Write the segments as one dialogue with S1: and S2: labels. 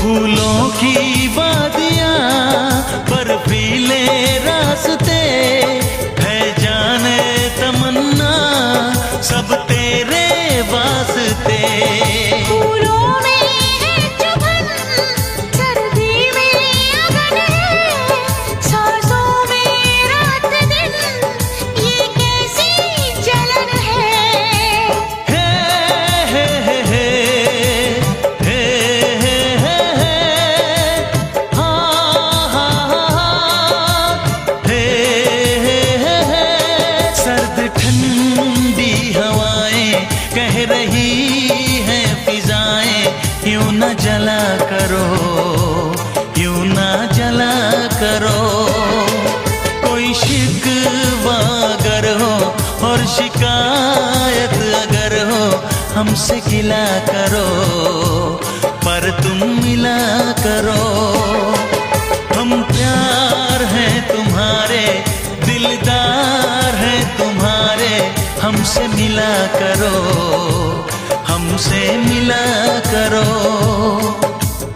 S1: फूलों की वादियां बर्फीले रास्ते है जाने तमन्ना सब तेरे वास्ते।
S2: फूलों में है चुभन, सर्दी में अगन है, सांसों में रात दिन ये कैसी जलन है।
S1: हे हे हे हे हे हे हे हे हा हा हा हे हे हे हे। सर्द ठंडी हवाएं कह रही हैं फिजाएं, यूं न जला करो, यूं न जला करो। कोई शिकवा अगर हो और शिकायत अगर हो, हमसे गिला करो पर तुम मिला करो। हम प्यार हैं तुम्हारे, दिलदार हैं तुम्हारे, हमसे मिला करो, हमसे मिला करो।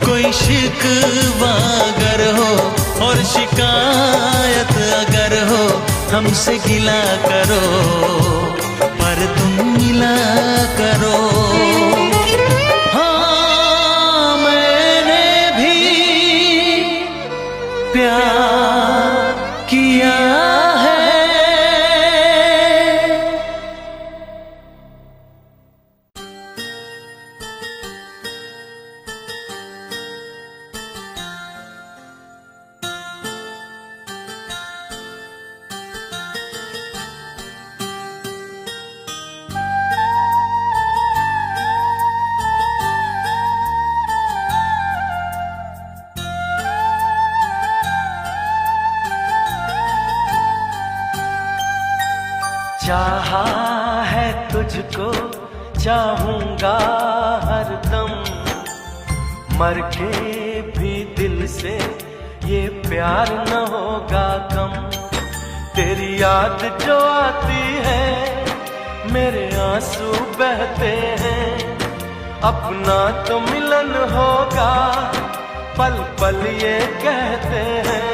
S1: कोई शिकवा अगर हो और शिकायत अगर हो, हमसे गिला करो पर तुम मिला करो। हाँ मैंने भी प्यार किया है।
S3: चाहा है तुझको, चाहूंगा हरदम, मर के भी दिल से ये प्यार न होगा कम। तेरी याद जो आती है मेरे आंसू बहते हैं, अपना तो मिलन होगा पल पल ये कहते हैं।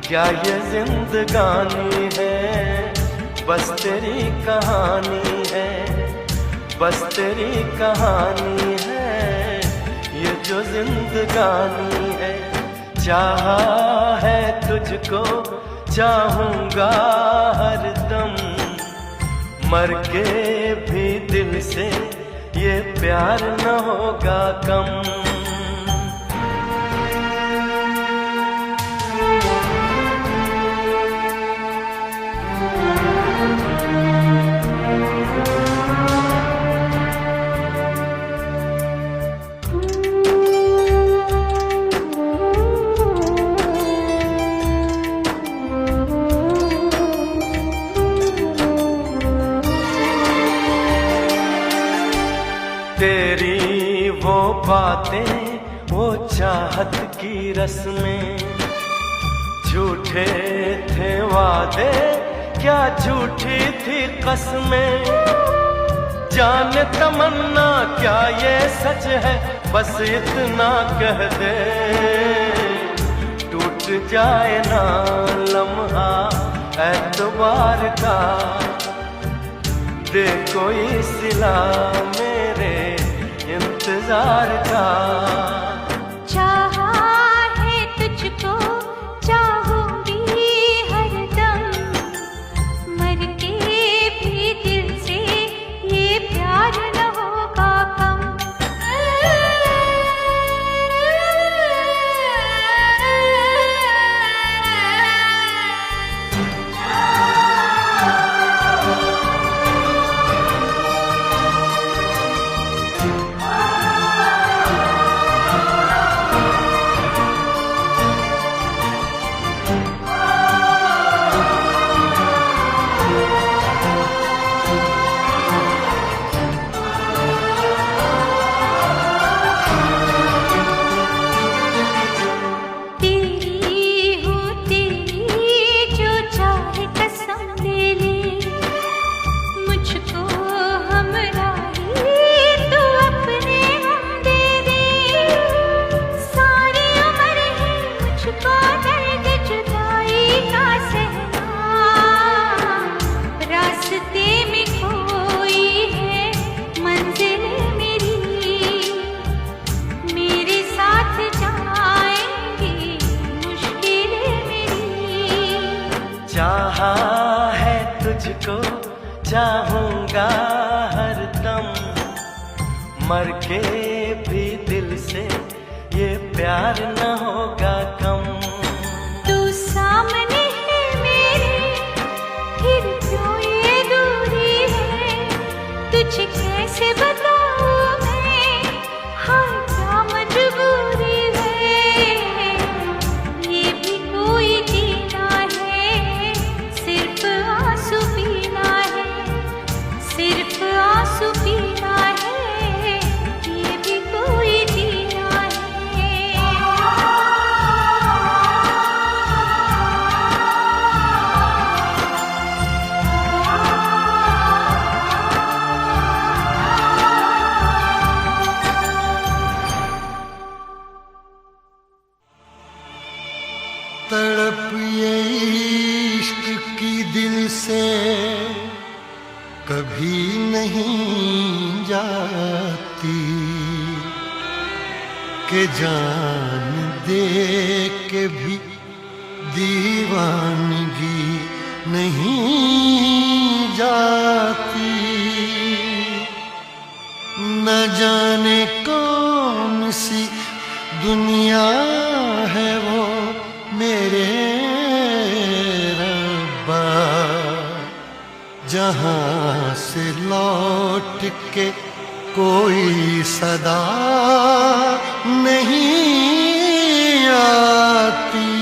S3: क्या ये जिंदगानी है, बस तेरी कहानी है, बस तेरी कहानी है, ये जो जिंदगानी है। चाहा है तुझको, चाहूंगा हरदम, मर के भी दिल से ये प्यार न होगा कम। तेरी वो बातें, वो चाहत की रस्में, झूठे थे वादे, क्या झूठी थी कसमें। जाने तमन्ना क्या ये सच है, बस इतना कह दे, टूट जाए ना लम्हा एतबार का, दे कोई सिला मेरे इंतजार का।
S2: चाहा है तुझको, चाहूंगी हरदम, मर के भी दिल से ये प्यार न होगा कम।
S3: चाहूंगा हरदम, मर के भी दिल से ये प्यार न होगा कम।
S2: तू सामने है मेरे, फिर क्यों ये दूरी है? तुझे कैसे बताऊं मैं, हाँ क्या मजबूरी है। ये भी कोई जीना है, सिर्फ आंसू पीना है, सिर्फ आंसू पीना है। ये भी कोई जीना है।
S4: तड़प ये इश्क की दिल से कभी नहीं जाती, के जान दे के भी दीवानगी नहीं जाती। न जाने कौन सी दुनिया है वो मेरे रब्बा, जहां से लौट के कोई सदा नहीं आती।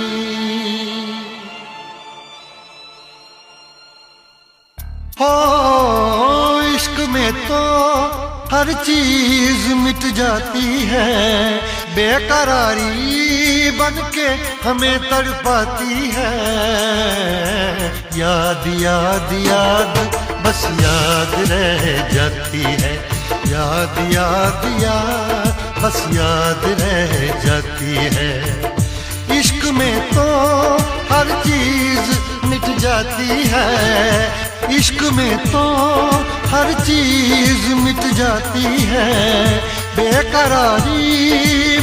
S4: हो इश्क में तो हर चीज मिट जाती है, बेकरारी बन के हमें तड़पाती है। याद याद याद बस याद रह जाती है, याद याद याद बस याद रह जाती है। इश्क में तो हर चीज मिट जाती है, इश्क में तो हर चीज मिट जाती है। बेकरारी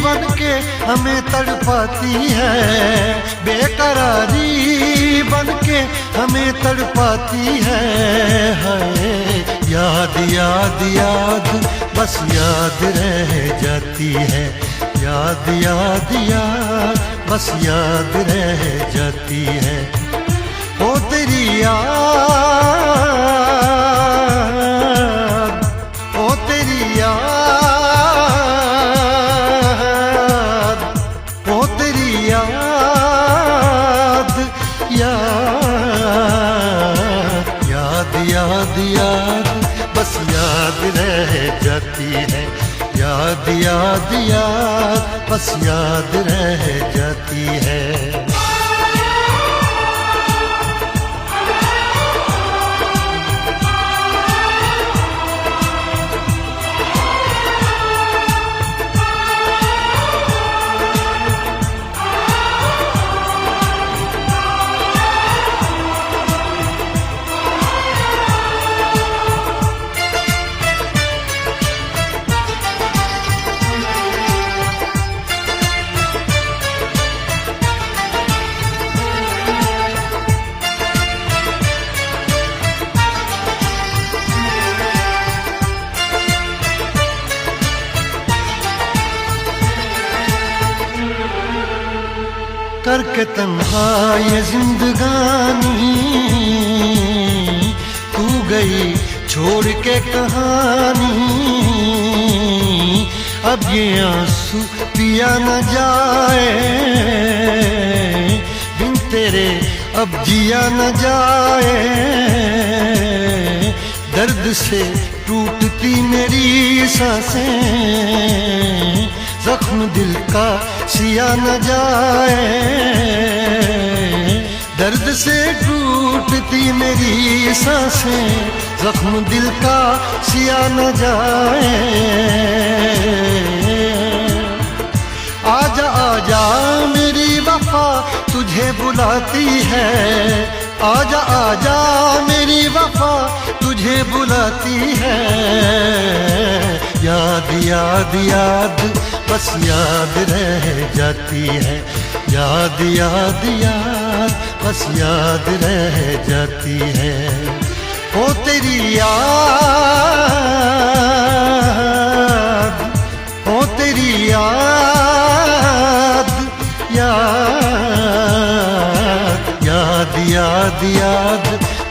S4: बन के हमें तड़पाती है, बेकरारी बन के हमें तड़पाती है। हाय याद याद याद बस याद रह जाती है, याद याद याद बस याद रह जाती है। ओ तेरी याद, ओ तेरी याद, ओ तेरी याद, याद याद याद याद बस याद रह जाती है, याद याद याद बस याद रह जाती है। करके तन्हा ये जिंदगानी तू गई छोड़ के कहानी। अब ये आंसू पिया न जाए बिन तेरे, अब जिया न जाए। दर्द से टूटती मेरी सांसें, जख्म दिल का सिया न जाए। दर्द से टूटती मेरी सांसें, जख्म दिल का सिया न जाए। आजा आजा मेरी वफा तुझे बुलाती है, आजा आजा मेरी वफा तुझे बुलाती है। याद याद याद बस याद रह जाती है, याद याद याद बस याद रह जाती है। ओ तेरी याद, ओ तेरी याद, याद, याद, याद, याद,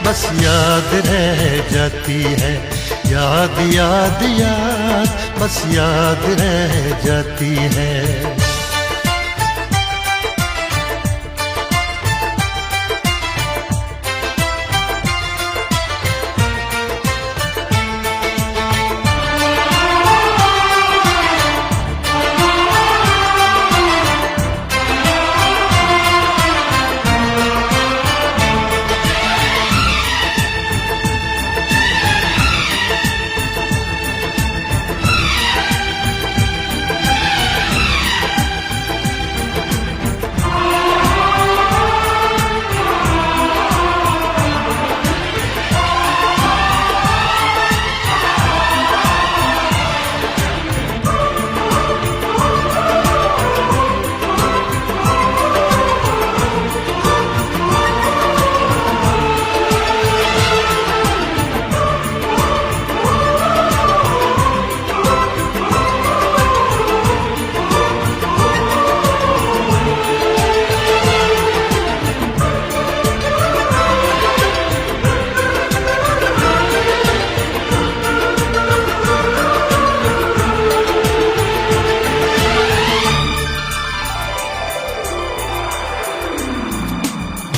S4: बस याद रह जाती है। याद, याद, याद, बस याद रह जाती है।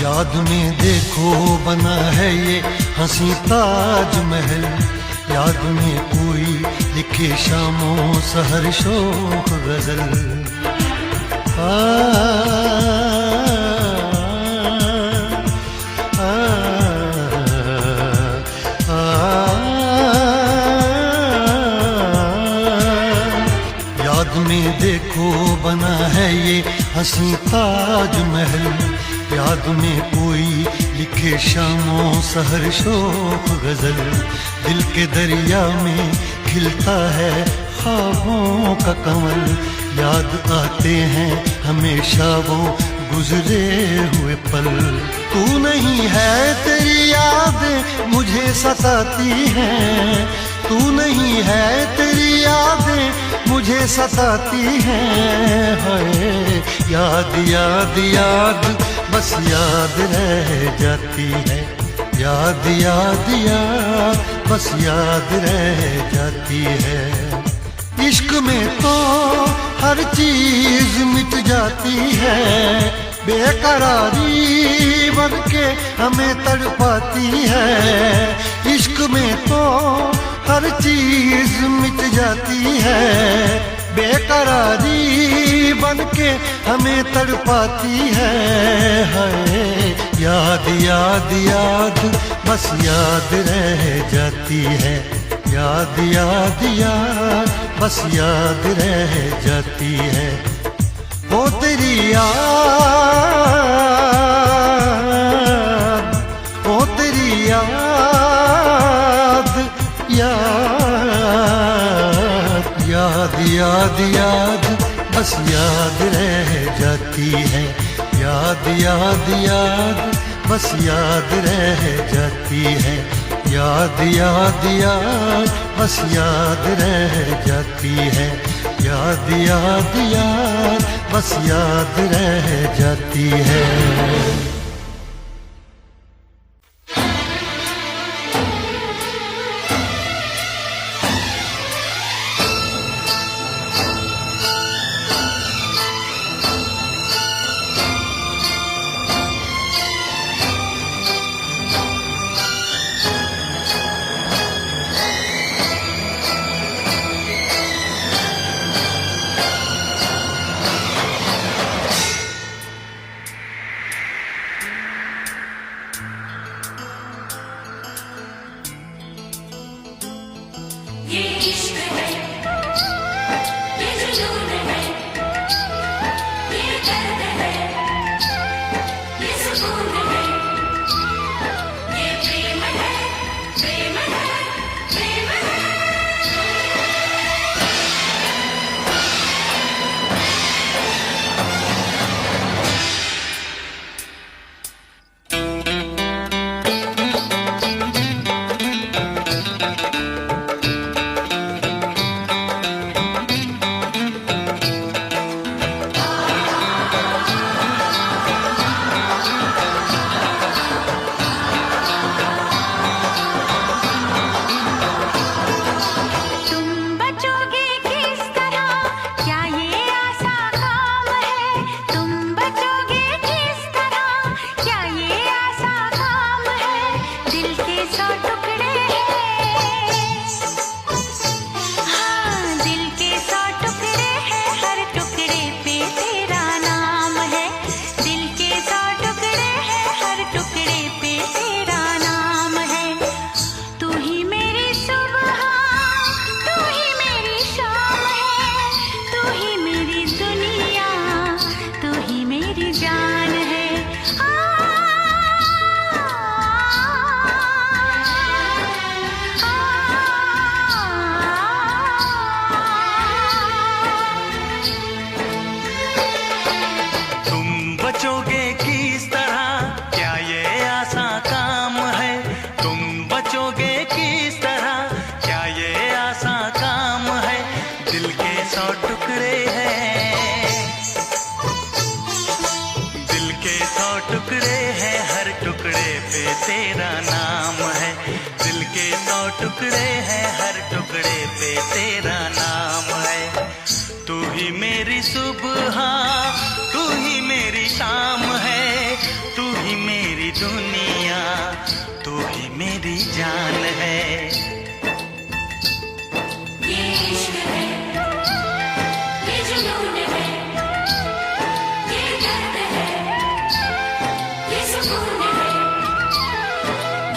S4: याद में देखो बना है ये हंसी ताजमहल। याद में कोई लिखे शामों सहर शोक गजल। आ, आ, आ, याद में देखो बना है ये हंसी ताजमहल। याद में कोई लिखे शामों सहर शोक गजल। दिल के दरिया में खिलता है ख्वाबों का कमल। याद आते हैं हमेशा वो गुजरे हुए पल। तू नहीं है तेरी यादें मुझे सताती हैं। तू नहीं है तेरी यादें मुझे सताती हैं। हाय याद, याद, याद, बस याद रह जाती है। याद, याद, याद, बस याद रह जाती है। इश्क में तो हर चीज मिट जाती है। बेकरारी बन के हमें तड़पाती है। इश्क में तो हर चीज मिट जाती है। बेकरारी बन के हमें तड़पाती है। हाय याद, याद, याद, बस याद रह जाती है। याद, याद, याद, बस याद रह जाती है। ओ तेरी याद, ओ तेरी याद, याद, याद, याद, याद, बस याद रह जाती है। याद, याद, याद, बस याद रह जाती है। याद, याद, याद, बस याद रह जाती है। याद, याद, याद, बस याद रह जाती है।
S1: पे तेरा नाम है। तू ही मेरी सुबह, तू ही मेरी शाम है, तू ही मेरी दुनिया, तू ही मेरी जान है।
S5: ये इश्क है, ये जुनून है, ये दर्द है, ये सुकून है,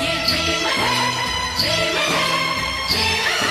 S5: ये प्रेम है, प्रेम है, प्रेम है।